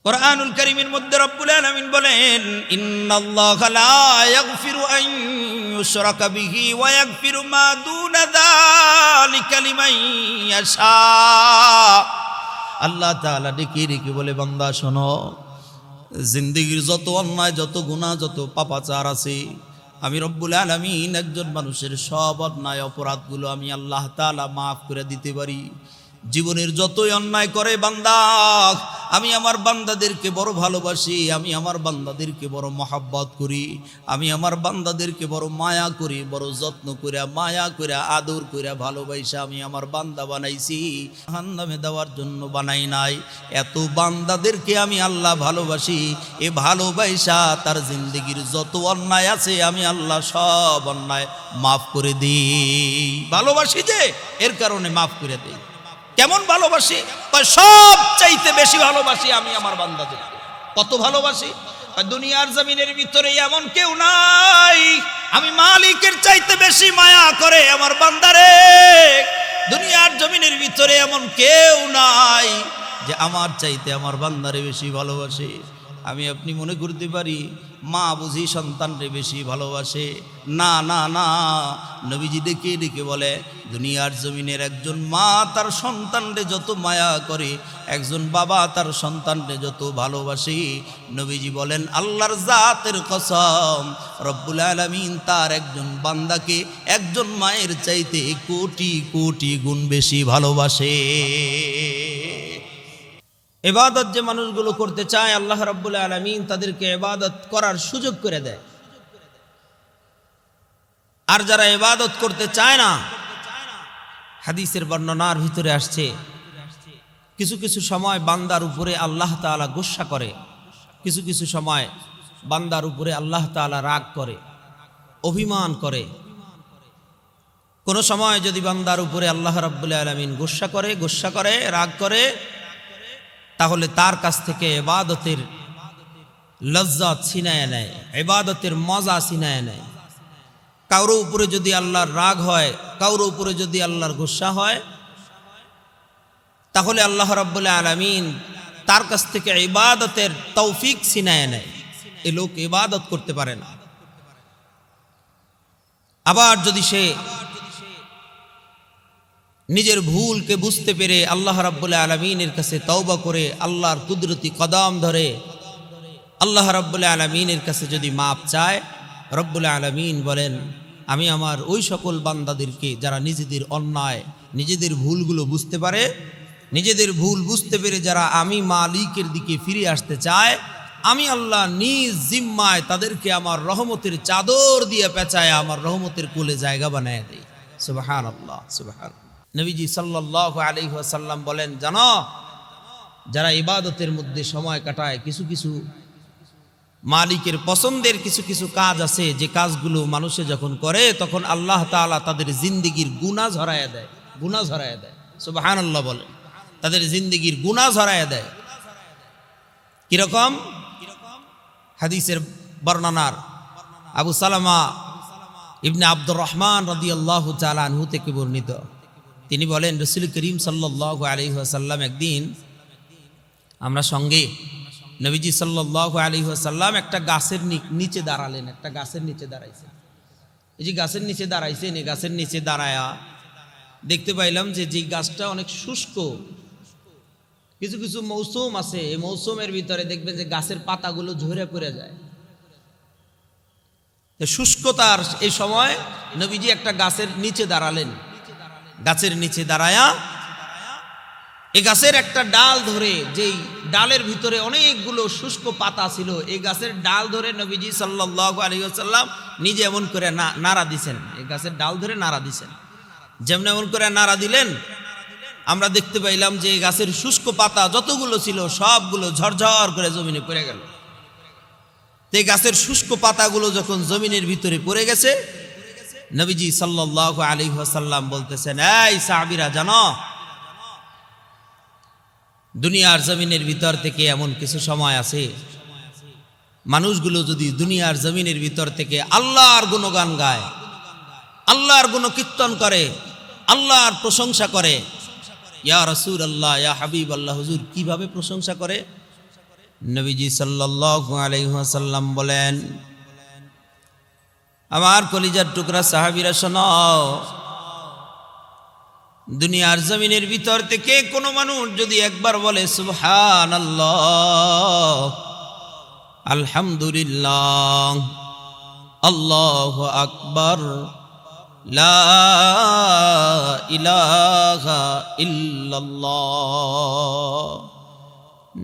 কুরআনুল কারীমের মধ্যে রব্বুল আলামিন বলেন, ইন্নাল্লাহা লা ইয়াগফিরু আন ইউশরাকা বিহি ওয়া ইয়াগফিরু মা দুনা যালিকা লিমান ইয়াশা। আল্লাহ তাআলা ডেকে ডেকে বলে, বান্দা শোনো, জিন্দেগীর যত অন্যায়, যত গুনাহ, যত পাপাচার আছে, আমি রব্বুল আলামিন একজন মানুষের সব অন্যায় অপরাধগুলো আমি আল্লাহ তাআলা মাফ করে দিতে পারি। জীবনের যতই অন্যায় করে বান্দা, আমি আমার বান্দাদেরকে বড় ভালোবাসি, আমি আমার বান্দাদেরকে বড় মহাব্বত করি, আমি আমার বান্দাদেরকে বড় মায়া করি, বড় যত্ন করে, মায়া করে, আদর করে, ভালোবাসা আমি আমার বান্দা বানাইছি। জাহান্নামে দেওয়ার জন্য বানাই নাই। এত বান্দাদেরকে আমি আল্লাহ ভালোবাসি, এ ভালোবাসা তার জিন্দেগির যত অন্যায় আছে আমি আল্লাহ সব অন্যায় মাফ করে দিই। ভালোবাসি যে, এর কারণে মাফ করে দিই। কেমন ভালোবাসি? সব চাইতে বেশি ভালোবাসি আমি আমার বান্দাদেরকে। কত ভালোবাসি? দুনিয়ার জমিনের ভিতরে এমন কেউ নাই আমি মালিকের চাইতে বেশি মায়া করে আমার বান্দারে। দুনিয়ার জমিনের ভিতরে এমন কেউ নাই যে আমার চাইতে আমার বান্দারে বেশি ভালোবাসে। আমি আপনি মনে করতে পারি মা বুঝি সন্তানরে বেশি ভালোবাসে। না না না, নবীজি ডেকে ডেকে বলে, দুনিয়ার জমিনের একজন মা তার সন্তানরে যত মায়া করে, একজন বাবা তার সন্তানরে যত ভালোবাসে, নবীজি বলেন আল্লাহর জাতের কসম, রব্বুল আলামিন তার একজন বান্দাকে একজন মায়ের চাইতে কোটি কোটি গুণ বেশি ভালোবাসে। ইবাদত যে মানুষগুলো করতে চায়, আল্লাহ রাব্বুল আলামিন তাদেরকে ইবাদত করার সুযোগ করে দেয়। আর যারা ইবাদত করতে চায় না, হাদিসের বর্ণনার ভিতরে আসছে কিছু কিছু সময় বান্দার উপরে আল্লাহ তাআলা গুসা করে, কিছু কিছু সময় বান্দার উপরে আল্লাহ তাআলা রাগ করে, অভিমান করে। কোন সময় যদি বান্দার উপরে আল্লাহ রাব্বুল আলামিন গুসা করে, রাগ করে, তাহলে তার কাছ থেকে ইবাদতের লজ্জত ছিনায় নেয়, ইবাদতের মজা ছিনায় নেয়। কারো উপরে যদি আল্লাহর রাগ হয়, কারো উপরে যদি আল্লাহর গুসা হয়, তাহলে আল্লাহ রাব্বুল আলামিন তার কাছ থেকে ইবাদতের তৌফিক ছিনায় নেয়। এই লোক ইবাদত করতে পারে না। আবার যদি সে নিজের ভুলকে বুঝতে পেরে আল্লাহ রাব্বুল আলামিনের কাছে তওবা করে আল্লাহর কুদরতি কদম ধরে আল্লাহ রাব্বুল আলামিনের কাছে যদি মাপ চায়, রব্বুল আলামিন বলেন, আমি আমার ওই সকল বান্দাদেরকে যারা নিজেদের অন্যায়, নিজেদের ভুলগুলো বুঝতে পারে, নিজেদের ভুল বুঝতে পেরে যারা আমি মালিকের দিকে ফিরে আসতে চায়, আমি আল্লাহ নিজ জিম্মায় তাদেরকে আমার রহমতের চাদর দিয়ে পেঁচায় আমার রহমতের কোলে জায়গা বানায় দেই। সুবহানাল্লাহ, সুবহানাল্লাহ। নবীজি সাল্লাল্লাহু আলাইহি ওয়াসাল্লাম বলেন, জানো, যারা ইবাদতের মধ্যে সময় কাটায়, কিছু কিছু মালিকের পছন্দের কিছু কিছু কাজ আছে, যে কাজগুলো মানুষে যখন করে তখন আল্লাহ তাআলা তাদের জিন্দেগির গুনাহ ঝরায়া দেয়, গুনাহ ঝরায়া দেয়। সুবহানাল্লাহ বলেন, তাদের জিন্দেগির গুনাহ ঝরায়া দেয়। কিরকম? হাদিসের বর্ণনার আবু সালামা ইবনে আব্দুর রহমান রাদিয়াল্লাহু তাআলা আনহু থেকে বর্ণিত, তিনি বলেন, রাসূল করিম সাল্লাল্লাহু আলাইহি ওয়াসাল্লাম একদিন আমরা সঙ্গে নবীজি সাল্লাল্লাহু আলাইহি ওয়াসাল্লাম একটা গাছের নিচে দাঁড়ালেন, একটা গাছের নিচে দাঁড়াইছেন। এই যে গাছের নিচে দাঁড়াইছেন, এই গাছের নিচে দাঁড়ায়া দেখতে পাইলাম যে যে গাছটা অনেক শুষ্ক। কিছু কিছু মৌসুম আছে, এই মৌসুমের ভিতরে দেখবেন যে গাছের পাতাগুলো ঝরে পড়ে যায়। শুষ্কতার এই সময় নবীজি একটা গাছের নিচে দাঁড়ালেন। গাছের নিচে দাঁড়ায়া এই গাছের একটা ডাল ধরে, যেই ডালের ভিতরে অনেকগুলো শুষ্ক পাতা ছিল, এই গাছের ডাল ধরে নবীজি সাল্লাল্লাহু আলাইহি ওয়াসাল্লাম নিজে এমন করে নাড়া দিছেন। এই গাছের ডাল ধরে নাড়া দিছেন। যেমন এমন করে নাড়া দিলেন, আমরা দেখতে পাইলাম যে এই গাছের শুষ্ক পাতা যতগুলো ছিল সবগুলো ঝরঝর করে জমিনে পড়ে গেল। এই গাছের শুষ্ক পাতাগুলো যখন জমিনের ভিতরে পড়ে গেছে, নবীজি সাল্লাল্লাহু আলাইহি ওয়াসাল্লাম বলতেছেন, এই সাহাবীরা, জানো, দুনিয়ার জমিনের ভিতর থেকে এমন কিছু সময় আছে, মানুষগুলো যদি দুনিয়ার জমিনের ভিতর থেকে আল্লাহর গুণগান গায়, আল্লাহর গুণকীর্তন করে, আল্লাহর প্রশংসা করে। ইয়া রাসূলুল্লাহ, ইয়া হাবিবাল্লাহ, হুজুর কিভাবে প্রশংসা করে? নবীজি সাল্লাল্লাহু আলাইহি ওয়াসাল্লাম বলেন, আমার কলিজার টুকরা সাহাবীরা শোনো, দুনিয়ার জমিনের ভিতর থেকে কোনো মানুষ যদি একবার বলে সুবহানাল্লাহ, আলহামদুলিল্লাহ, আল্লাহু আকবার, লা ইলাহা ইল্লাল্লাহ,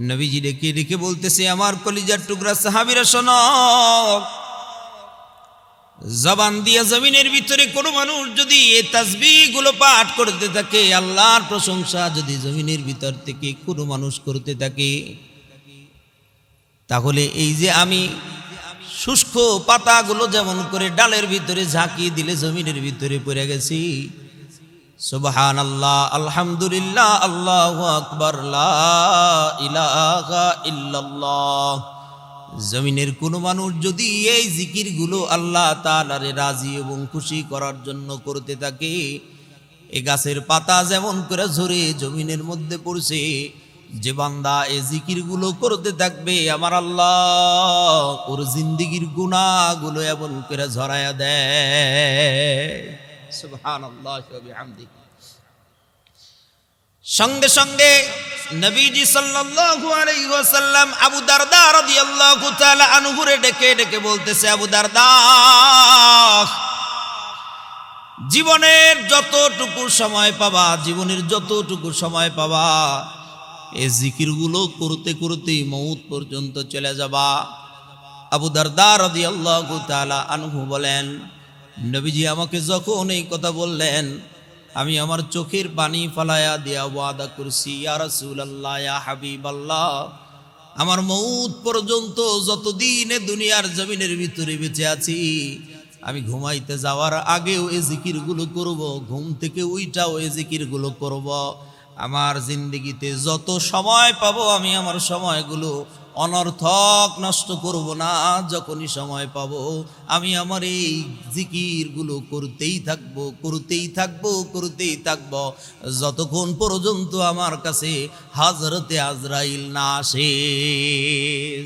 নবীজি ডেকে ডেকে বলতেছে, আমার কলিজার টুকরা সাহাবীরা শোনো, জবান দিয়ে জমিনের ভিতরে কোনো মানুষ যদি এই তাসবিহগুলো পাঠ করতে থাকে, আল্লাহর প্রশংসা যদি জমিনের ভিতর থেকে কোনো মানুষ করতে থাকে, তাহলে এই যে আমি শুষ্ক পাতাগুলো যেমন করে ডালের ভিতরে ঝাঁকি দিলে জমিনের ভিতরে পড়ে গেছি, সুবহানাল্লাহ, আলহামদুলিল্লাহ, আল্লাহু আকবার, লা ইলাহা ইল্লাল্লাহ, জমিনের কোনো মানুষ যদি এই জিকিরগুলো আল্লাহ তাআলারে রাজি এবং খুশি করার জন্য করতে থাকে, এই গাছের পাতা যেমন করে ঝরে জমিনের মধ্যে পড়ছে, যে বান্দা এই জিকিরগুলো করতে থাকবে, আমার আল্লাহ ওর জিন্দেগীর গুনাহগুলো এমন করে ঝরায়া দেয়। সুবহানাল্লাহ ওয়া বিহামদিহি। সঙ্গে সঙ্গে নবীজি সাল্লাল্লাহু আলাইহি ওয়াসাল্লাম আবু দারদা রাদিয়াল্লাহু তাআলা আনহুরে ডেকে ডেকে বলতেছে, আবু দারদা, জীবনের যতটুকু সময় পাবা, জীবনের যতটুকু সময় পাবা, এই জিকিরগুলো করতে করতেই মউত পর্যন্ত চলে যাবা। আবু দারদা রাদিয়াল্লাহু তাআলা আনহু বলেন, নবীজি আমাকে যখন এই কথা বললেন, আমি আমার চোখের পানি ফালায়া দিয়া ওয়াদা করছি, ইয়া রাসূলুল্লাহ, ইয়া হাবিবাল্লাহ, আমার মউত পর্যন্ত যতদিন দুনিয়ার জমিনের ভিতরে বেঁচে আছি, আমি ঘুমাইতে যাওয়ার আগেও এই জিকিরগুলো করব, ঘুম থেকে উইঠাও এই জিকিরগুলো করব। আমার জিন্দেগিতে যত সময় পাবো আমি আমার সময়গুলো অনর্থক নষ্ট করব না। যখনই সময় পাবো আমি আমার এই জিকিরগুলো করতেই থাকবো, করতেই থাকবো, করতেই থাকবো, যতক্ষণ পর্যন্ত আমার কাছে হযরতে আজরাইল না আসে।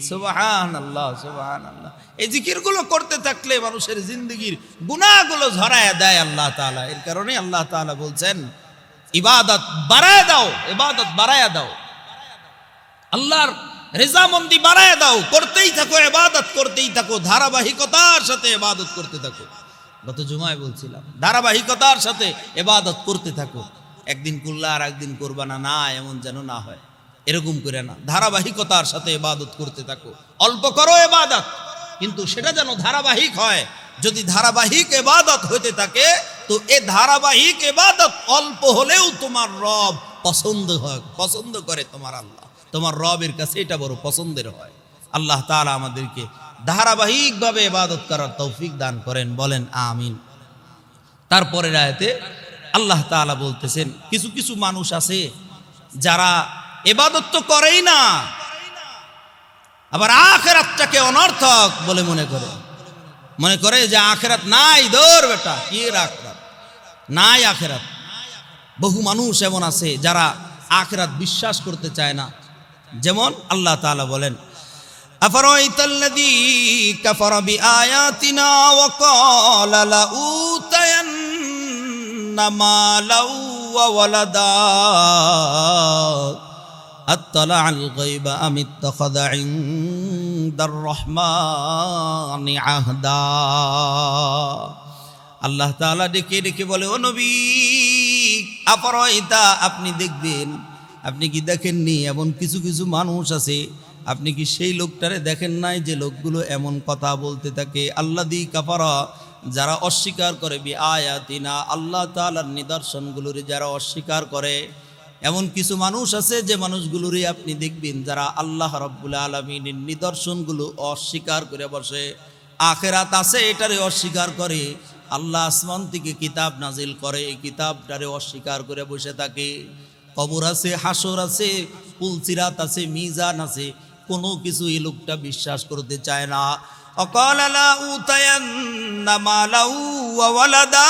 সুবহানাল্লাহ, সুবহানাল্লাহ। এই জিকিরগুলো করতে থাকলে মানুষের জিন্দেগির গুনাহগুলো ঝরায়া দেয় আল্লাহ তাআলা। এর কারণে আল্লাহ তাআলা বলছেন, ইবাদত বাড়ায়া দাও, ইবাদত বাড়ায়া দাও, আল্লাহর রেজামন্দি বাড়ায়া দাও, করতেই থাকো, ইবাদত করতেই থাকো, ধারাবাহিকতার সাথে ইবাদত করতে থাকো। গত জুমায় বলছিলাম, ধারাবাহিকতার সাথে ইবাদত করতে থাকো। একদিন করলে আর একদিন করবা না, না এমন যেন না হয়, এরকম করে না, ধারাবাহিকতার সাথে ইবাদত করতে থাকো। অল্প করো ইবাদত, কিন্তু সেটা যেন ধারাবাহিক হয়। যদি ধারাবাহিক ইবাদত হতে থাকে, তো এই ধারাবাহিক ইবাদত অল্প হলেও তোমার রব পছন্দ হয়, পছন্দ করে তোমার আল্লাহ, তোমার রবের কাছে এটা বড় পছন্দের হয়। আল্লাহ তাআলা আমাদেরকে ধারাবাহিকভাবে ইবাদত করার তৌফিক দান করেন, বলেন আমিন। তারপরের আয়াতে আল্লাহ তাআলা বলতেছেন, কিছু কিছু মানুষ আছে যারা ইবাদত তো করেই না, আবার আখিরাতটাকে অনর্থক বলে মনে করে যে আখিরাত নাই, দৌড় বেটা, কি আখিরাত নাই, আখিরাত। বহু মানুষ এমন আছে যারা আখিরাত বিশ্বাস করতে চায় না। যেমন আল্লাহ তাআলা বলেন, আফরাইতাল্লাযী কাফারা বিআয়াতিনা ওয়া ক্বালা লাউতায়ান্না মালাও ওয়া ওয়ালাদা আত্তালাআল গায়বা আম ইত্তাখাযা ইনদার রহমানি আহদা। আল্লাহ তাআলা ডেকে ডেকে বলে, ও নবী, আফরাইতা, আপনি দেখবেন, আপনি কি দেখেননি এমন কিছু কিছু মানুষ আছে, আপনি কি সেই লোকটারে দেখেন নাই যে লোকগুলো এমন কথা বলতে থাকে, আল্লাযী কাফারা, যারা অস্বীকার করে, বিআয়াতিনা, আল্লাহ তাআলার নিদর্শনগুলোরে যারা অস্বীকার করে। এমন কিছু মানুষ আছে যে মানুষগুলোরই আপনি দেখবেন যারা আল্লাহ রাব্বুল আলামিনের নিদর্শনগুলো অস্বীকার করে বসে। আখিরাত আছে এটারে অস্বীকার করে, আল্লাহ আসমান থেকে কিতাব নাজিল করে, এই কিতাবটারে অস্বীকার করে বসে থাকে। কবর আছে, হাসর আছে, পুলসিরাত আছে, মিজান আছে, কোনো কিছু এই লোকটা বিশ্বাস করতে চায় না। অকালা লা উতায়ান্না মালাউ ওয়া ওয়ালাদা,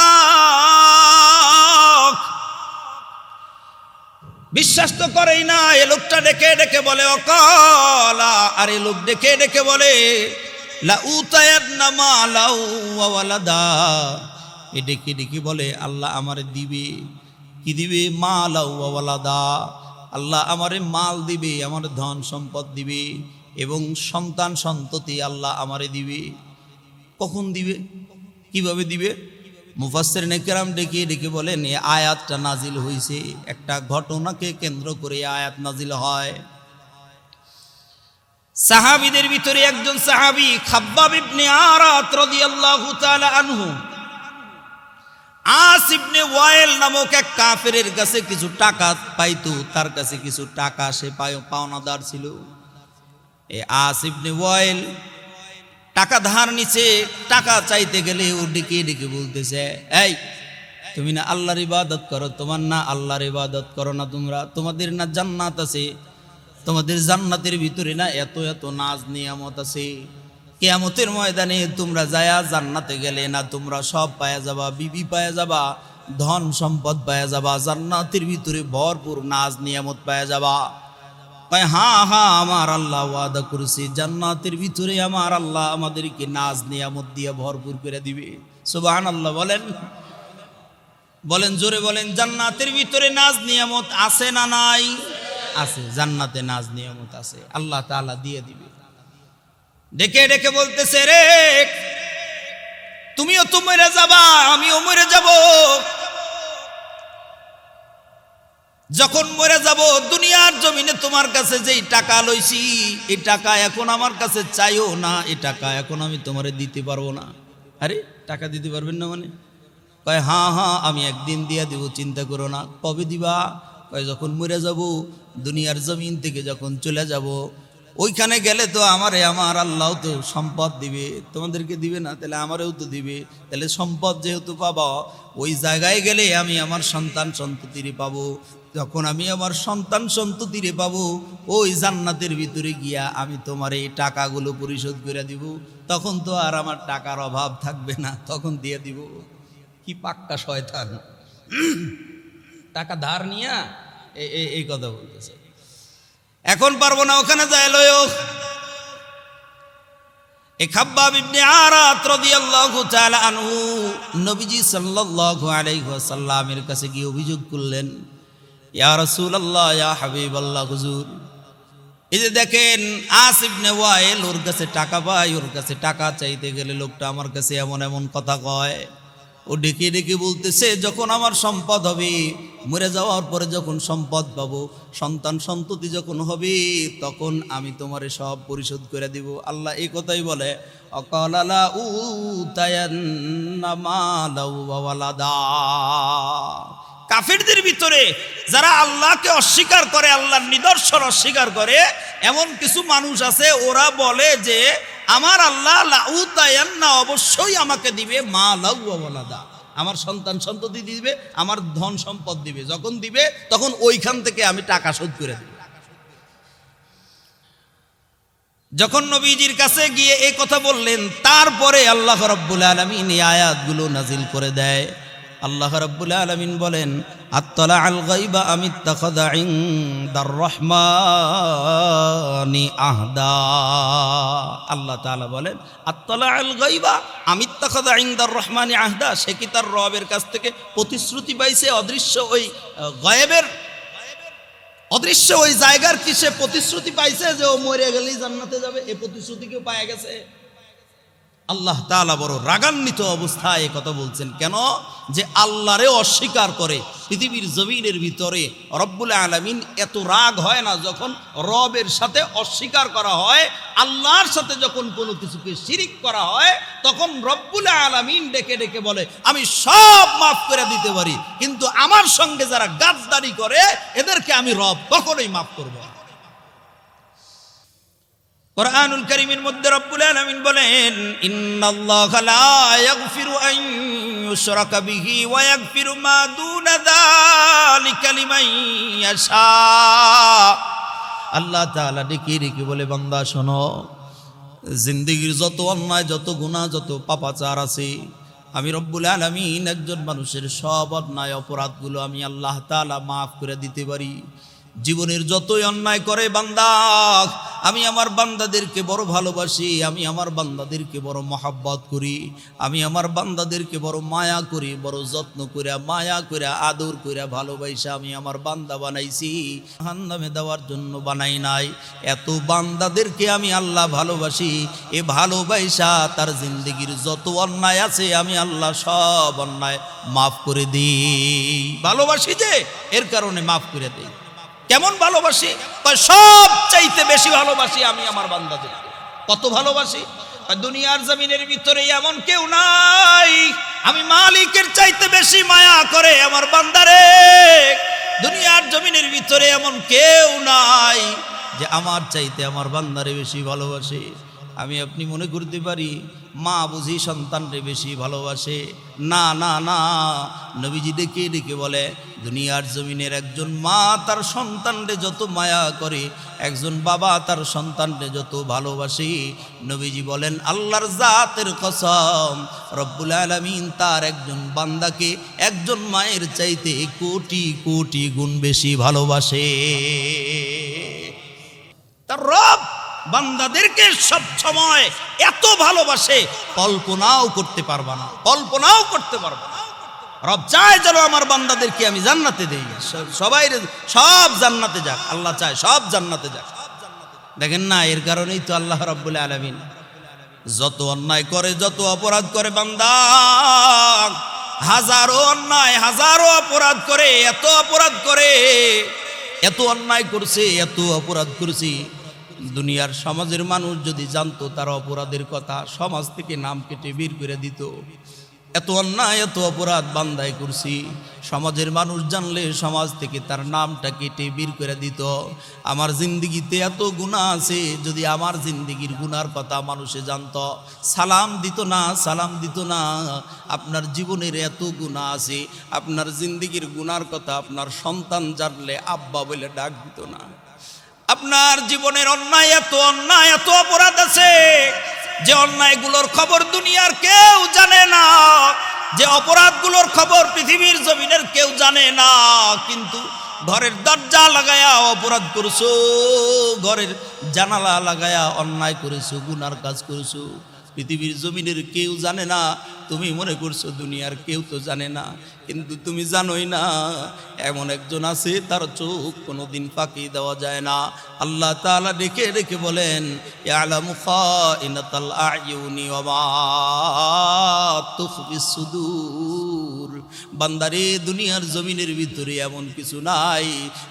বিশ্বাস তো করেই না। এ লোকটা ডেকে ডেকে বলে, অকালা, আর এই লোক ডেকে ডেকে বলে লা উতায়ান্না মালাউ ওয়া ওয়ালাদা, এ ডেকে ডেকে বলে আল্লাহ আমারে দিবে, কি দিবে? মালাউ ওয়া ওয়ালাদা, আল্লাহ আমারে মাল দিবে, আমার ধন সম্পদ দিবে এবং সন্তান সন্ততি আল্লাহ আমারে দিবে। কখন দিবে, কিভাবে দিবে? মুফাসসিরিনে কেরাম ডেকে ডেকে বলেন এই আয়াতটা নাজিল হয়েছে একটা ঘটনাকে কেন্দ্র করে আয়াত নাজিল হয়। সাহাবীদের ভিতরে একজন সাহাবী খাব্বাব ইবনে আরাত রাদিয়াল্লাহু তাআলা আনহু, আস ইবনে ওয়াইল নামক এক কাফেরের কাছে কিছু টাকা পাইতো, তার কাছে কিছু টাকা সে পাওনাদার ছিল। এই আস ইবনে ওয়াইল টাকা ধার নিচে, টাকা চাইতে গেলে ও ডেকে ডেকে বলতেছে, এই তুমি না আল্লাহর ইবাদত করো, তোমার না আল্লাহর ইবাদত করো না তোমরা, তোমাদের না জান্নাত আছে, তোমাদের জান্নাতের ভিতরে না এত এত নাজ নিয়ামত আছে, কিয়ামতের ময়দানে তোমরা যায়া জান্নাতে গেলে না তোমরা সব পায়া যাবা, বিবি পায়া যাবা, ধন সম্পদ পায়া যাবা, জান্নাতের ভিতরে ভরপুর নাজ নিয়ামত পায়া যাবা। হ্যাঁ হ্যাঁ আমার আল্লাহ ওয়াদা করেছে জান্নাতের ভিতরে আমার আল্লাহ আমাদেরকে নাজ নিয়ামত দিয়ে ভরপুর করে দিবে। সুবহানাল্লাহ বলেন, বলেন জোরে বলেন, জান্নাতের ভিতরে নাজ নিয়ামত আছে না নাই? আছে, জান্নাতে নাজ নিয়ামত আছে, আল্লাহ তাআলা দিয়ে দিবে। ডেকে ডেকে বলতেছে, রে তুমিও তো মরে যাবা, আমিও মরে যাব, যখন মরে যাব দুনিয়ার জমিনে তোমার কাছে যেই টাকা লইছি এই টাকা এখন আমার কাছে চাইও না, এই টাকা এখন আমি তোমারে দিতে পারবো না। আরে টাকা দিতে পারবেন না মানে? কয় হ্যাঁ হ্যাঁ আমি একদিন দিয়া দিব, চিন্তা করো না। কবে দিবা? কয় যখন মরে যাব, দুনিয়ার জমিন থেকে যখন চলে যাব, ওইখানে গেলে তো আমারে আমার আল্লাহ তো সম্পদ দিবে, তোমাদেরকে দিবে না, তাহলে আমারেও তো দিবে, তাহলে সম্পদ যেহেতু পাবো ওই জায়গায় গেলে আমি আমার সন্তান সন্ততিরে পাবো, যখন আমি আমার সন্তান সন্ততিরে পাবো ওই জান্নাতের ভিতরে গিয়া আমি তোমার এই টাকাগুলো পরিশোধ করে দিব, তখন তো আর আমার টাকার অভাব থাকবে না, তখন দিয়ে দিব। কি পাক্কা শয়তান, টাকা ধার নিয়া এই কথা বলতেছে, এখন পারবো না, ওখানে যায় লয়ো। এই খাব্বাব ইবনে আরাত রাদিয়াল্লাহু তাআলা আনহু নবীজি সাল্লাল্লাহু আলাইহি ওয়াসাল্লামের কাছে গিয়ে অভিযোগ করলেন, ইয়া রাসূলুল্লাহ, ইয়া হাবিবাল্লাহ, হুজুর এই যে দেখেন আস ইবনে ওয়াইল ওর কাছে টাকা পাই, ওর কাছে টাকা চাইতে গেলে লোকটা আমার কাছে এমন এমন কথা কয়। ও ডেকে ডেকে বলতেছে যখন আমার সম্পদ হবে, মরে যাওয়ার পরে যখন সম্পদ পাবো, সন্তান সন্ততি যখন হবে, তখন আমি তোমারে সব পরিশোধ করে দিব। আল্লাহ এই কথাই বলে, অকালা উতায়ান্না মালাউ ওয়া ওয়ালাদা। কাফিরদের ভিতরে যারা আল্লাহকে অস্বীকার করে, আল্লাহর নিদর্শন অস্বীকার করে, এমন কিছু মানুষ আছে, ওরা বলে যে আমার আল্লাহ লাউতায়ান্না অবশ্যই আমাকে দিবে, মালাউ ওয়া ওয়ালাদা, আমার সন্তান সন্ততি দিবে, আমার ধন সম্পদ দিবে, যখন দিবে তখন ওইখান থেকে আমি টাকা শোধ করে দেব। যখন নবীজির কাছে গিয়ে এই কথা বললেন, তারপরে আল্লাহ রাব্বুল আলামিন এই আয়াতগুলো নাজিল করে দেয়। আল্লাহ রাব্বুল আলামিন বলেন, আত্তালা আল গায়বা আমিত্তাখাযা ইনদার রহমানি আহদা। আল্লাহ তাআলা বলেন, আত্তালা আল গায়বা আমিত্তাখাযা ইনদার রহমানি আহদা, সে কি তার রবের কাছ থেকে প্রতিশ্রুতি পাইছে? অদৃশ্য ওই গায়েবের অদৃশ্য ওই জায়গার কি সে প্রতিশ্রুতি পাইছে যে ও মরে গেলেই জান্নাতে যাবে? এই প্রতিশ্রুতি কেউ পায় গেছে? আল্লাহ তাআলা বড় রাগান্বিত অবস্থায় এই কথা বলছেন। কেন? যে আল্লাহরে অস্বীকার করে পৃথিবীর জমিনের ভিতরে রব্বুল আলামিন এত রাগ হয় না যখন রবের সাথে অস্বীকার করা হয়, আল্লাহর সাথে যখন কোনো কিছুকে শিরিক করা হয়, তখন রব্বুল আলামিন ডেকে ডেকে বলে আমি সব মাফ করে দিতে পারি, কিন্তু আমার সঙ্গে যারা গাদ্দারি করে এদেরকে আমি রব কখনোই মাফ করব না। কুরআনুল কারীমের মধ্যে রব্বুল আলামিন বলেন, ইন্নাল্লাহা লা ইয়াগফিরু আন ইউশরাকা বিহি ওয়া ইয়াগফিরু মা দুনা যালিকা লিমান ইয়াশা। আল্লাহ তাআলা ডেকে ডেকে বলে, বান্দা শোনো, জিন্দেগীর যত অন্যায়, যত গুনাহ, যত পাপাচার আছে, আমি রব্বুল আলামিন একজন মানুষের সব অন্যায় অপরাধগুলো আমি আল্লাহ তাআলা মাফ করে দিতে পারি। জীবনের যতই অন্যায় করে বান্দা, আমি আমার বান্দাদেরকে বড় ভালোবাসি, আমি আমার বান্দাদেরকে বড় মহাব্বত করি, আমি আমার বান্দাদেরকে বড় মায়া করি, বড় যত্ন করে মায়া করে আদর করে ভালোবাসা আমি আমার বান্দা বানাইছি, জাহান্নামে দেওয়ার জন্য বানাই নাই। এত বান্দাদেরকে আমি আল্লাহ ভালোবাসি, এ ভালোবাসা তার জিন্দেগির যত অন্যায় আছে আমি আল্লাহ সব অন্যায় মাফ করে দিই। ভালোবাসি যে এর কারণে মাফ করে দিই। কেমন ভালোবাসি? সব চাইতে বেশি ভালোবাসি আমি আমার বান্দাদেরকে। কত ভালোবাসি? দুনিয়ার জমিনের ভিতরে এমন কেউ নাই আমি মালিকের চাইতে বেশি মায়া করে আমার বান্দারে। দুনিয়ার জমিনের ভিতরে এমন কেউ নাই যে আমার চাইতে আমার বান্দারে বেশি ভালোবাসে। আমি আপনি মনে করতে পারি মা বুঝি সন্তানরে বেশি ভালোবাসে, না না না, নবীজি ডেকে ডেকে বলে দুনিয়ার জমিনের একজন মা তার সন্তানরে যত মায়া করে, একজন বাবা তার সন্তানরে যত ভালোবাসে, নবীজি বলেন আল্লাহর জাতের কসম রব্বুল আলামিন তার একজন বান্দাকে একজন মায়ের চাইতে কোটি কোটি গুণ বেশি ভালোবাসে। তার রব বান্দাদেরকে সব সময় এত ভালোবাসে কল্পনাও করতে পারবা না, কল্পনাও করতে পারবা না। রব চায় যেন আমার বান্দাদেরকে আমি জান্নাতে দেই, সবাই সব জান্নাতে যাক, আল্লাহ চায় সব জান্নাতে যাক। দেখেন না, এর কারণেই তো আল্লাহ রাব্বুল আলামিন যত অন্যায় করে যত অপরাধ করে বান্দা, হাজারো অন্যায় হাজারো অপরাধ করে, এত অপরাধ করে, এত অন্যায় করছে, এত অপরাধ করছি, দুনিয়ার সমাজের মানুষ যদি জানতো তার অপরাধের কথা, সমাজ থেকে নাম কেটে বের করে দিত। এত অন্যায় এত অপরাধ বান্দায় করছি, সমাজের মানুষ জানলে সমাজ থেকে তার নামটা কেটে বের করে দিত। আমার জিন্দিগিতে এত গুনাহ আছে, যদি আমার জিন্দিগির গুনার কথা মানুষে জানতো সালাম দিত না, সালাম দিত না। আপনার জীবনের এত গুনাহ আছে, আপনার জিন্দিগির গুনার কথা আপনার সন্তান জানলে আব্বা বলে ডাক দিত না। আপনার জীবনের অন্যায় এত অপরাধ আছে, যে অন্যায়গুলোর খবর দুনিয়ার কেউ জানে না, যে অপরাধগুলোর খবর পৃথিবীর জমিনের কেউ জানে না, কিন্তু ঘরের দরজা লাগায়া অপরাধ করছো, ঘরের জানালা লাগায়া অন্যায় করেছো, গুনার কাজ করেছো, পৃথিবীর জমিনের কেউ জানে না। তুমি মনে করছো দুনিয়ার কেউ তো জানে না, কিন্তু তুমি জানোই না এমন একজন আছে তার চোখ কোনোদিন ফাঁকি দেওয়া যায় না। আল্লাহ তাআলা ডেকে ডেকে বলেন ইয়ালামু খাইনাতাল আয়ুনি ওয়া মা তুখফিস সুদূর। বান্দারে, দুনিয়ার জমিনের ভিতরে এমন কিছু নাই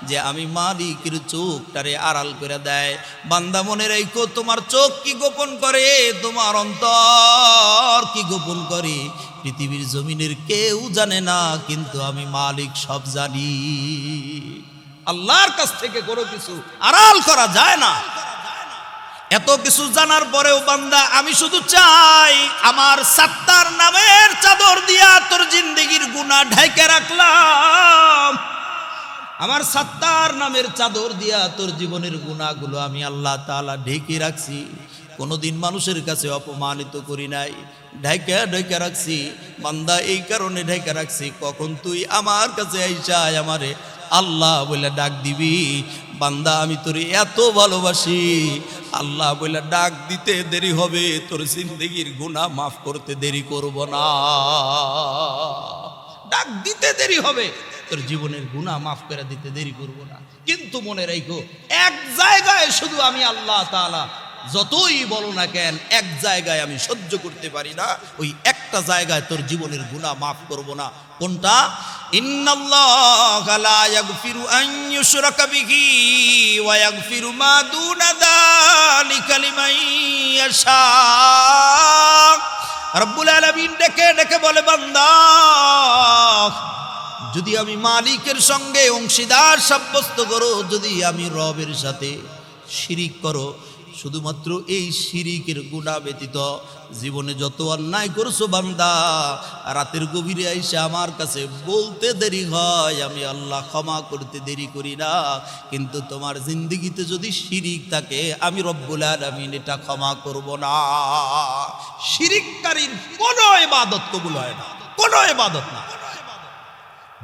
যে আমি মালিকের চোখটারে আড়াল করে দেয়। বান্দা মনে রাখো, তোমার চোখ কি গোপন করে, তোমার অন্তর কি গোপন করে, পৃথিবীর জমিনের কেউ জানে না, কিন্তু আমি মালিক সব জানি। আল্লাহর কাছ থেকে কোনো কিছু আড়াল করা যায় না। এত কিছু জানার পরেও বান্দা, আমি শুধু চাই আমার সাত্তার নামের চাদর দিয়া তোর জিন্দেগির গুনাহ ঢেকে রাখলাম। আমার সাত্তার নামের চাদর দিয়া তোর জীবনের গুনাহগুলো আমি আল্লাহ তাআলা ঢেকে রাখছি। কোনোদিন মানুষের কাছে অপমানিত করি নাই, ঢাইকা ঢাইকা রাখছি। বান্দা, এই কারণে ঢাইকা রাখছি, কখন তুই আমার কাছে আইসা আমারে আল্লাহ বলে ডাক দিবি। বান্দা, আমি তোর এত ভালোবাসি, আল্লাহ বলে ডাক দিতে দেরি হবে, তোর জিন্দেগির গুনাহ মাফ করতে দেরি করব না। ডাক দিতে দেরি হবে, তোর জীবনের গুনাহ মাফ করে দিতে দেরি করব না। কিন্তু মনে রাখো, এক জায়গায় শুধু আমি আল্লাহ তাআলা যতই বলো না কেন, এক জায়গায় আমি সহ্য করতে পারি না, ওই একটা জায়গায় তোর জীবনের গুনাহ মাফ করব না। কোনটা? ইন্নাল্লাহা লা ইয়াগফিরু আন ইউশরাকা বিহি ওয়া ইয়াগফিরু মা দুনা যালিকা লিমান ইয়াশা। রব্বুল আলামিন ডেকে ডেকে বলে, বান্দা, যদি আমি মালিকের সঙ্গে অংশীদার সাব্যস্ত করো, যদি আমি রবের সাথে শিরিক করো, শুধুমাত্র এই শিরিকের গুনাহ ব্যতীত জীবনে যত অন্যায় করছো বান্দা, রাতের গভীরে আইসা আমার কাছে বলতে দেরি হয়, আমি আল্লাহ ক্ষমা করতে দেরি করি না। কিন্তু তোমার জিন্দেগিতে যদি শিরিক থাকে, আমি রব্বুল আলামিন এটা ক্ষমা করব না। শিরিককারীর কোনো ইবাদত কবুল হয় না, কোনো ইবাদত না।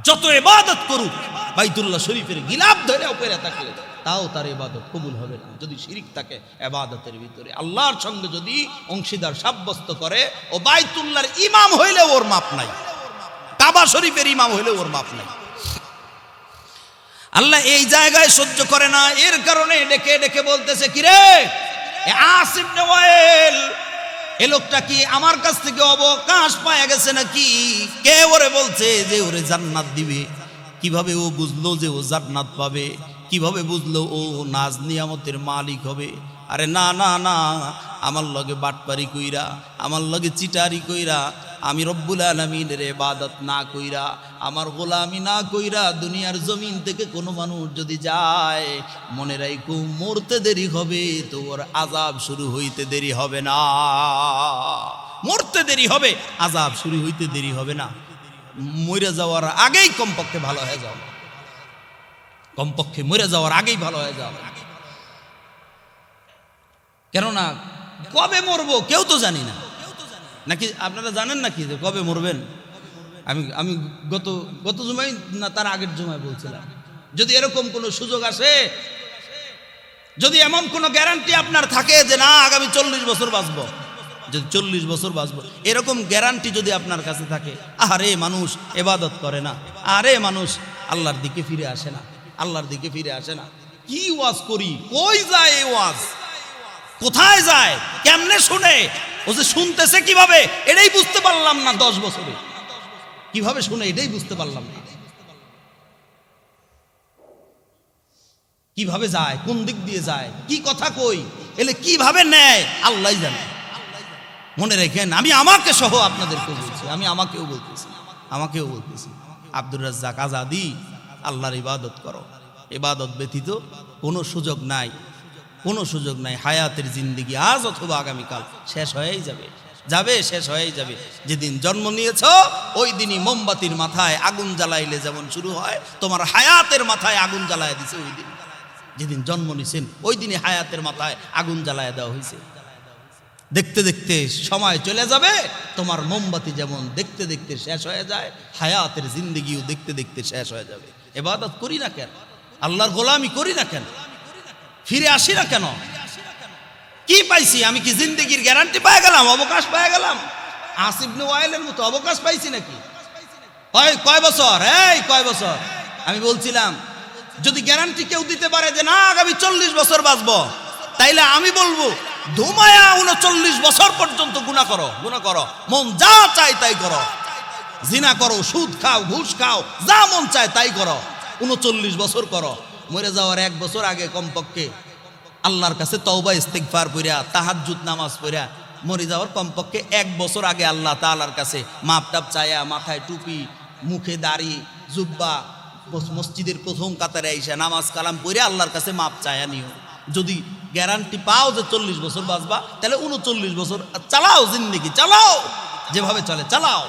যত ইবাদত করুক, বাইতুল্লাহ শরীফের গিলাফ ধরে উপরে থাকলে তাও তার ইবাদত কবুল হবে না যদি শিরিক থাকে ইবাদতের ভিতরে। আল্লাহর সঙ্গে যদি অংশীদার সাব্যস্ত করে, ও বাইতুল্লাহর ইমাম হইলে ওর মাপ নাই, কাবা শরীফের ইমাম হইলে ওর মাপ নাই। আল্লাহ এই জায়গায় সহ্য করে না, এর কারণে ডেকে ডেকে বলতেছে, কিরে আস ইবনে ওয়াইল, এ লোকটা কি আমার কাছ থেকে অবকাশ পায় গেছে নাকি? কে ওরে বলছে যে ওরে জান্নাত দিবে? কিভাবে ও বুঝলো যে ও জান্নাত পাবে? কিভাবে বুঝলো ও নাজ নিয়ামতের মালিক হবে? আরে না না না, আমার লগে বাটপারি কইরা, আমার লগে চিটারি কইরা, আমি রব্বুল আলামিনের ইবাদত না কইরা, আমার গোলামি না কইরা দুনিয়ার জমিন থেকে কোনো মানুষ যদি যায়, মনে রাখো মরতে দেরি হবে তো ওর আযাব শুরু হইতে দেরি হবে না। মরতে দেরি হবে, আযাব শুরু হইতে দেরি হবে না। মরে যাওয়ার আগেই কমপক্ষে ভালো হয়ে যাও, কমপক্ষে মরে যাওয়ার আগেই ভালো হয়ে যাও। কেননা কবে মরবো কেউ তো জানি না, নাকি আপনারা জানেন নাকি যে কবে মরবেন? আমি গত জুমায় না তার আগের জুমায় বলছিলাম, যদি এরকম কোনো সুযোগ আসে, যদি এমন কোনো গ্যারান্টি আপনার থাকে যে না আগামী 40 বছর বাঁচবো, যদি 40 বছর বাঁচবো, এরকম গ্যারান্টি যদি আপনার কাছে থাকে, আরে মানুষ ইবাদত করে না, আরে মানুষ আল্লাহর দিকে ফিরে আসে না, আল্লাহর দিকে ফিরে আসে না। কি ওয়াজ করি, কই যায় এই ওয়াজ, কোথায় যায়, কেমনে শুনে, ও যে শুনতেছে কিভাবে এটাই বুঝতে পারলাম না। 10 বছরে কিভাবে শুনে এটাই বুঝতে পারলাম না। কিভাবে যায়, কোন দিক দিয়ে যায়, কি কথা কই, এলে কিভাবে নেয় আল্লাহই জানে। মনে রেখেন, আমি আমাকে সহ আপনাদেরকে বলছি, আমি আমাকেও বলতেছি, আব্দুর রাজ্জাক আজাদি, আল্লাহর ইবাদত করো। ইবাদত ব্যতীত কোনো সুযোগ নাই, কোনো সুযোগ নাই। হায়াতের জিন্দেগি আজ অথবা আগামীকাল শেষ হয়েই যাবে, শেষ হয়েই যাবে। যেদিন জন্ম নিয়েছ ওই দিনই মোমবাতির মাথায় আগুন জ্বালাইলে যেমন শুরু হয়, তোমার হায়াতের মাথায় আগুন জ্বালায় দিছে ওই দিন। যেদিন জন্ম নিয়েছেন ওই দিনই হায়াতের মাথায় আগুন জ্বালায় দেওয়া হয়েছে। দেখতে দেখতে সময় চলে যাবে, তোমার মোমবাতি যেমন দেখতে দেখতে শেষ হয়ে যায়, হায়াতের জিন্দেগিও দেখতে দেখতে শেষ হয়ে যাবে। ইবাদত করি না কেন, আল্লাহর গোলামি করি না কেন, ফিরে আসি না কেন? কি পাইছি আমি? কি জিন্দেগির গ্যারান্টি পাই গেলাম, অবকাশ পাই গেলাম? আস ইবনে ওয়াইলের মতো অবকাশ পাইছি নাকি? কয় বছর, কয় বছর? আমি বলছিলাম যদি গ্যারান্টি কেউ দিতে পারে যে না আগামী 40 বছর বাঁচবো, তাইলে আমি বলবো ধুমায়া 39 বছর পর্যন্ত গুনাহ করো, মন যা চায় তাই করো, জিনা করো, সুদ খাও, ঘুষ খাও, যা মন চায় তাই করো, 39 বছর করো। মরে যাওয়ার 1 বছর আগে কমপক্ষে আল্লাহর কাছে তওবা ইস্তিগফার পড়া, তাহাজ্জুদ নামাজ পড়া, মরে যাওয়ার কমপক্ষে 1 বছর আগে আল্লাহ তাআলার কাছে মাপ টাপ চায়া, মাথায় টুপি, মুখে দাড়ি, জুব্বা, মসজিদের প্রথম কাতারে আইসা নামাজ কালাম পড়ে আল্লাহর কাছে মাপ চায়া নিও। যদি গ্যারান্টি পাও যে 40 বছর বাঁচবা, তাহলে 39 বছর চালাও, জিন্দেগি চালাও, যেভাবে চলে চালাও।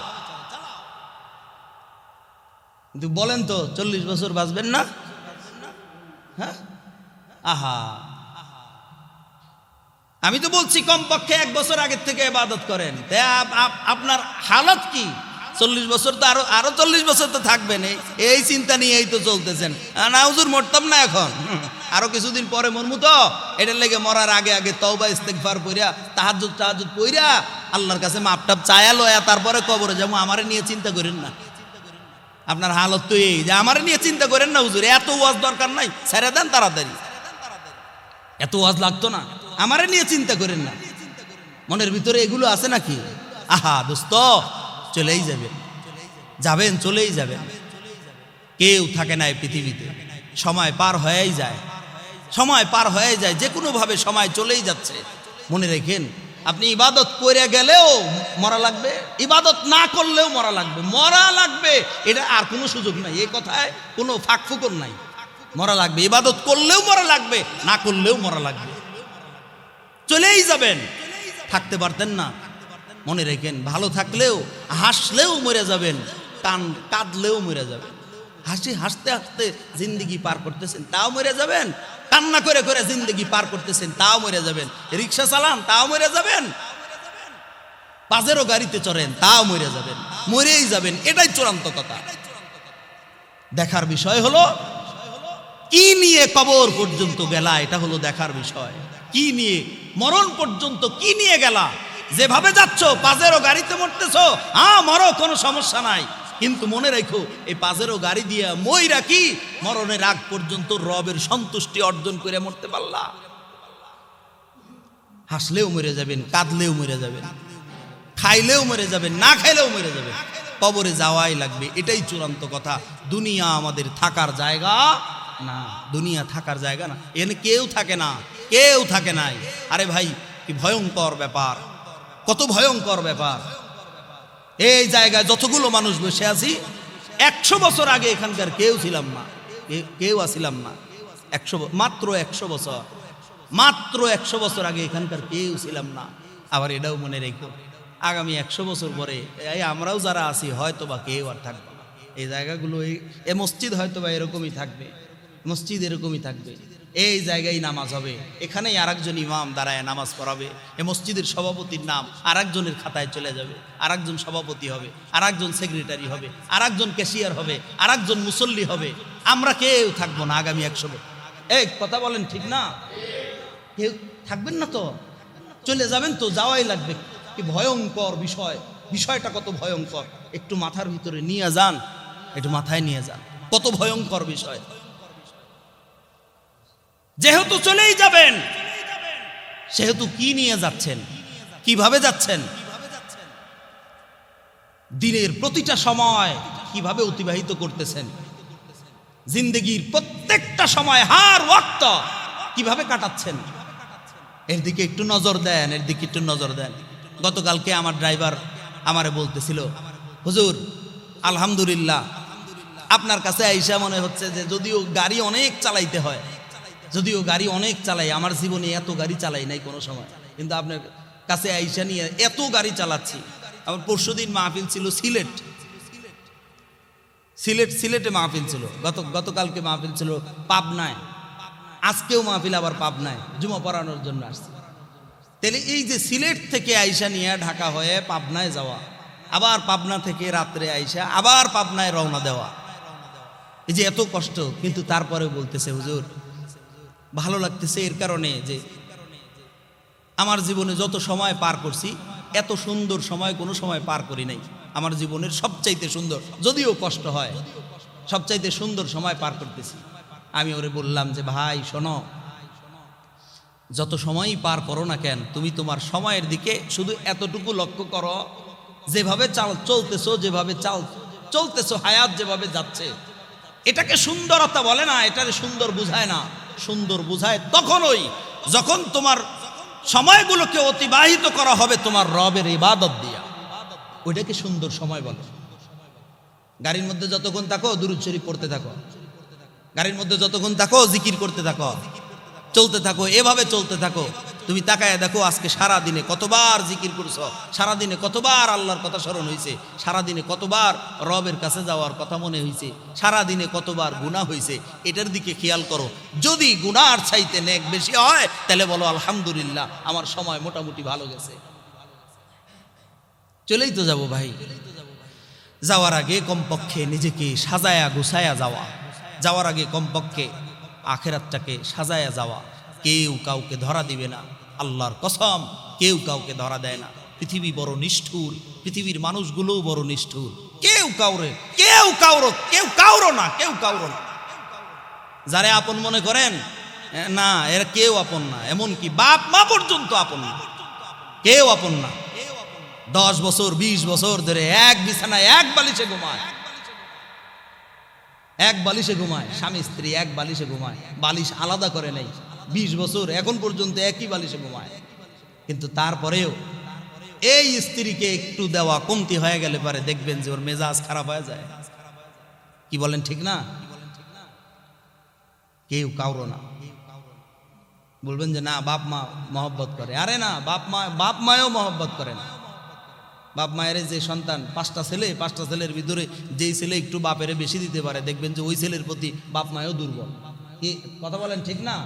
কিন্তু বলেন তো 40 বছর বাঁচবেন না? হ্যাঁ, আহা, আমি তো বলছি কমপক্ষে 1 বছর আগের থেকে ইবাদত করেন। আপনার হালত কি? 40 বছর তো আরো 40 বছর তো থাকবেন, এই চিন্তা নিয়েই তো চলতেছেন। না হুজুর মরতাম না, এখন আরো কিছুদিন পরে মরমু, তো এটার লেগে মরার আগে আগে তওবা ইস্তিগফার পড়া, তাহাজ্জুদ পড়া, আল্লাহর কাছে মাপ টাপ চায়া লয়া তারপরে কবরে যাবো। আমারে নিয়ে চিন্তা করেন না। আপনার হালত তো এই যে আমারে নিয়ে চিন্তা করেন না হুজুর, এত ওয়াজ দরকার নাই, ছেড়ে দেন তাড়াতাড়ি, এত ওয়াজ লাগতো না, আমারে নিয়ে চিন্তা করেন না। মনের ভিতরে এগুলো আছে নাকি? আহা দোস্ত, চলেই যাবেন, চলেই যাবেন। কেউ থাকে না এই পৃথিবীতে, সময় পার হয়েই যায়, যে কোনো ভাবে সময় চলেই যাচ্ছে। মনে রাখেন, আপনি ইবাদত করে গেলেও মরা লাগবে, ইবাদত না করলেও মরা লাগবে, এটা আর কোনো সুযোগ নাই, এই কথায় কোনো ফাঁকফুকর নাই। মরা লাগবে, ইবাদত করলেও মরা লাগবে, না করলেও মরা লাগবে, চলেই যাবেন। থাকতে পারতেন না, মনে রেখেন, ভালো থাকলেও হাসলেও মরে যাবেন, কাঁদলেও মরে যাবেন। হাসতে হাসতে জিন্দগি পার করতেছেন, তাও মরে যাবেন। কান্না করে করে জিন্দগি পার করতেছেন, তাও মরে যাবেন। রিক্সা চালান, তাও মরে যাবেন। পাজেরও গাড়িতে চড়েন, তাও মরে যাবেন, মরেই যাবেন, এটাই চূড়ান্ত কথা। দেখার বিষয় হলো কি নিয়ে কবর পর্যন্ত গেলা, এটা হলো দেখার বিষয়। কি নিয়ে মরণ পর্যন্ত কি নিয়ে গেলা? যেভাবে যাচ্ছ, পাজেরও গাড়িতে মরতেছ, মরো, কোনো সমস্যা নাই, কিন্তু মনে রেখো এই পাজেরও গাড়ি দিয়ে মইরা কি মরণের আগ পর্যন্ত রবের সন্তুষ্টি অর্জন করে মরতে পারলা? হাসলেও মরে যাবেন, কাঁদলেও মরে যাবেন, খাইলেও মরে যাবেন, না খাইলেও মরে যাবেন, কবরে যাওয়াই লাগবে। এটাই চূড়ান্ত কথা। দুনিয়া আমাদের থাকার জায়গা না, দুনিয়া থাকার জায়গা না, এখানে কেউ থাকে না, কেউ থাকে নাই। আরে ভাই, কি ভয়ঙ্কর ব্যাপার, কত ভয়ঙ্কর ব্যাপার। এই জায়গায় যতগুলো মানুষ বসে আছি, 100 বছর আগে এখানকার কেউ ছিলাম না, কেউ আসিলাম না। মাত্র 100 বছর, মাত্র 100 বছর আগে এখানকার কেউ ছিলাম না। আবার এটাও মনে রেখো, আগামী 100 বছর পরে এই আমরাও যারা আছি হয়তো বা কেউ আর থাকবে না। এই জায়গাগুলো, এই মসজিদ হয়তো বা এরকমই থাকবে, মসজিদ এরকমই থাকবে। এই জায়গায় নামাজ হবে, এখানেই আরেকজন ইমাম দাঁড়ায় নামাজ পড়াবে। এই মসজিদের সভাপতির নাম আরেকজনের খাতায় চলে যাবে, আরেকজন সভাপতি হবে, আরেকজন সেক্রেটারি হবে, আরেকজন ক্যাশিয়ার হবে, আরেকজন মুসল্লি হবে। আমরা কেউ থাকবো না আগামী 100 বছর। এই কথা বলেন, ঠিক না? কেউ থাকবেন না তো, চলে যাবেন তো, যাওয়াই লাগবে। কি ভয়ঙ্কর বিষয়, বিষয়টা কত ভয়ঙ্কর, একটু মাথার ভিতরে নিয়ে যান, একটু মাথায় নিয়ে যান, কত ভয়ঙ্কর বিষয়। যেহেতু চলেই যাবেন, সেহেতু কি নিয়ে যাচ্ছেন, কিভাবে যাচ্ছেন, দিনের প্রতিটা সময় কিভাবে অতিবাহিত করতেছেন, জিন্দেগির প্রত্যেকটা সময় হার ওয়াক্ত কিভাবে কাটাচ্ছেন, এর দিকে একটু নজর দেন, এর দিকে একটু নজর দেন। গতকালকে আমার ড্রাইভার আমারে বলতেছিল, হুজুর আলহামদুলিল্লাহ, আপনার কাছে আইসা মনে হচ্ছে যে যদিও গাড়ি অনেক চালাইতে হয়, যদিও গাড়ি অনেক চালাই, আমার জীবনে এত গাড়ি চালাই নাই কোনো সময়, কিন্তু আপনার কাছে আইসা নিয়ে এত গাড়ি চালাচ্ছি। আমার পরশুদিন মাহফিল ছিল সিলেটে মাহফিল ছিল, গতকালকে মাহফিল ছিল পাবনায়, আজকেও মাহফিল আবার পাবনায়, জুমা পড়ানোর জন্য আসছে। তাহলে এই যে সিলেট থেকে আইসা নিয়ে ঢাকা হয়ে পাবনায় যাওয়া, আবার পাবনা থেকে রাত্রে আইসা আবার পাবনায় রওনা দেওয়া, এই যে এত কষ্ট, কিন্তু তারপরে বলতেছে হুজুর ভালো লাগতেছে এর কারণে যে আমার জীবনে যত সময় পার করছি, এত সুন্দর সময় কোনো সময় পার করি নাই। আমার জীবনের সবচাইতে সুন্দর, যদিও কষ্ট হয়, সবচাইতে সুন্দর সময় পার করতেছি। আমি ওরে বললাম যে ভাই শোনো, যত সময়ই পার করো না কেন, তুমি তোমার সময়ের দিকে শুধু এতটুকু লক্ষ্য করো, যেভাবে চলতেছো, যেভাবে চলতেছো, হায়াত যেভাবে যাচ্ছে, এটাকে সুন্দরতা বলে না, এটাকে সুন্দর বুঝায় না। সুন্দর বুঝায় তখনই যখন তোমার সময়গুলোকে অতিবাহিত করা হবে তোমার রবের ইবাদত দিয়া, ওইটাকে সুন্দর সময় বলে। গাড়ির মধ্যে যতক্ষণ থাকো দুরূদ শরীফ পড়তে থাকো, গাড়ির মধ্যে যতক্ষণ থাকো জিকির করতে থাকো, চলতে থাকো, এভাবে চলতে থাকো। তুমি তাকায় দেখো আজকে সারা দিনে কতবার জিকির করছো, সারা দিনে কতবার আল্লাহর কথা স্মরণ হয়েছে, সারা দিনে কতবার রবের কাছে যাওয়ার কথা মনে হয়েছে, সারা দিনে কতবার গুনাহ হয়েছে, এটার দিকে খেয়াল করো। যদি গুনার চাইতে নেক বেশি হয় তাহলে বলো আলহামদুলিল্লাহ, আমার সময় মোটামুটি ভালো গেছে। চলেই তো যাবো ভাই, যাওয়ার আগে কমপক্ষে নিজেকে সাজায়া গুছায়া যাওয়া, যাওয়ার আগে কমপক্ষে আখেরাতটাকে সাজায়া যাওয়া। কেউ কাউকে ধরা দিবে না, আল্লাহর কসম, কেউ কাউকে ধরা দেয় না। পৃথিবী বড় নিষ্ঠুর, পৃথিবীর মানুষগুলোও বড় নিষ্ঠুর। কেউ কাউরো না। যারা আপন মনে করেন না, এরা কেউ আপন না, এমনকি বাপ মা পর্যন্ত আপন না, কেউ আপন না। 10 বছর 20 বছর ধরে এক বিছানায় এক বালিশে ঘুমায়, এক বালিশে ঘুমায়, স্বামী স্ত্রী এক বালিশে ঘুমায়, বালিশ আলাদা করে নেই। 20 বছর এখন পর্যন্ত একই বালিশে ঘুমায়, কিন্তু তারপরেও এই স্ত্রীকে একটু দেওয়া কমতি হয়ে গেলে পারে দেখবেন যে ওর মেজাজ খারাপ হয়ে যায়। কি বলেন, ঠিক না? কেউ কাউরো না। বলবেন যে না বাপ মা মহব্বত করে, আরে না, বাপ মায়ও মহব্বত করে না। বাপ মায়ের যে সন্তান, 5টা ছেলের ভিতরে যেই ছেলে একটু বাপের বেশি দিতে পারে দেখবেন যে ওই ছেলের প্রতি বাপ মায়ও দুর্বল। কি কথা বলেন, ঠিক না?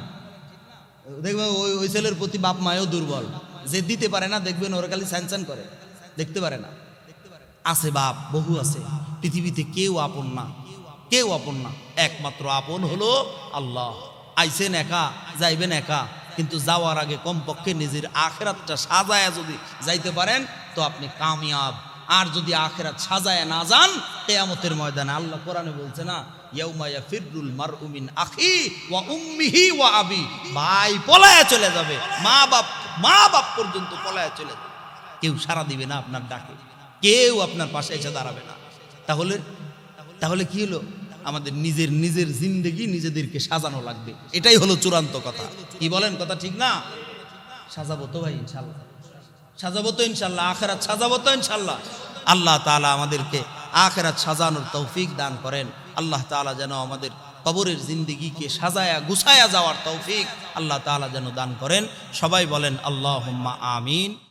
দেখবেন ওই ছেলের প্রতি বাপ মায়ও দুর্বল। যে দিতে পারে না দেখবেন ওরা খালি স্যানস্যান করে, দেখতে পারে না। আছে বাপ বহু আছে, পৃথিবীতে কেউ আপন না, কেউ আপন না, একমাত্র আপন হলো আল্লাহ। আইসেন একা, যাইবেন একা, কিন্তু যাওয়ার আগে কমপক্ষে নিজের আখেরাতটা সাজায়া যদি যাইতে পারেন তো আপনি কামিয়াব। আর যদি আখেরাত সাজায়া না যান, কিয়ামতের ময়দানে আল্লাহ কোরআনে বলছে না, ইয়াউমা ইয়াফিরুল মারউ মিন আখি ওয়া উম্মিহি ওয়া আবি, ভাই পলায়া চলে যাবে, মা বাপ পর্যন্ত পলায়া চলে যাবে, কেউ সাড়া দিবে না আপনার ডাকে, কেউ আপনার পাশে এসে দাঁড়াবে না। তাহলে কি হলো? আমাদের নিজের জিন্দেগি নিজেদেরকে সাজানো লাগবে, এটাই হলো চূড়ান্ত কথা। কি বলেন, কথা ঠিক না? সাজাবো তো ভাই ইনশাল্লাহ, সাজাবো তো ইনশাল্লাহ, আখেরাত সাজাবো তো ইনশাল্লাহ। আল্লাহ তাআলা আমাদেরকে আখেরাত সাজানোর তৌফিক দান করেন। আল্লাহ তাআলা যেন আমাদের কবরের জিন্দেগিকে সাজায়া গুছায়া যাওয়ার তৌফিক আল্লাহ তাআলা যেন দান করেন। সবাই বলেন আল্লাহুম্মা আমিন।